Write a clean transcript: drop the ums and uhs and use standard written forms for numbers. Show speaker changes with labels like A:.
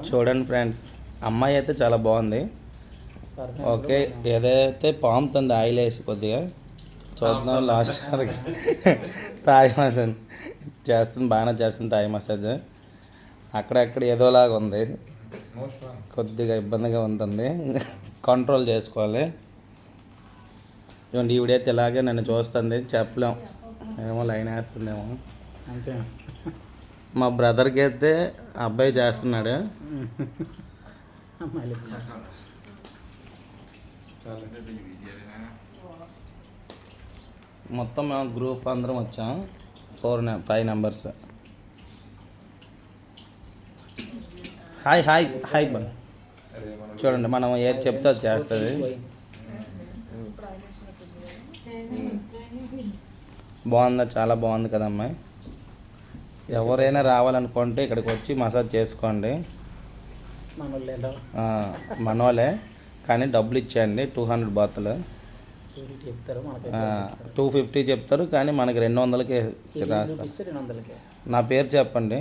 A: చూడండి ఫ్రెండ్స్, అమ్మాయి అయితే చాలా బాగుంది. ఓకే, ఏదైతే పాముతుంది ఆయిల్ వేసి కొద్దిగా చూద్దాం. లాస్ట్ థాయ్ మసాజ్ చేస్తుంది, బాగానే చేస్తుంది థాయ్ మసాజ్. అక్కడక్కడ ఏదోలాగా ఉంది, కొద్దిగా ఇబ్బందిగా ఉంటుంది, కంట్రోల్ చేసుకోవాలి. ఇవ్వండి, ఈవిడైతే ఇలాగే నన్ను చూస్తుంది, చెప్పలేం, ఏమో లైన్ వేస్తుందేమో.
B: అంతే.
A: మా బ్రదర్కి అయితే అబ్బాయి చేస్తున్నాడు. మొత్తం మేము గ్రూప్ అందరం వచ్చాం, 5 members. Hi hi hi bun. చూడండి, మనం ఏది చెప్తే అది చేస్తుంది. బాగుందా? చాలా బాగుంది కదా అమ్మాయి. ఎవరైనా రావాలనుకుంటే ఇక్కడికి వచ్చి మసాజ్ చేసుకోండి. మనోళ్ళే, కానీ డబ్బులు ఇచ్చేయండి. 200 బాతులు, 250 చెప్తారు, కానీ మనకి 200కే రాస్తారు. నా పేరు చెప్పండి.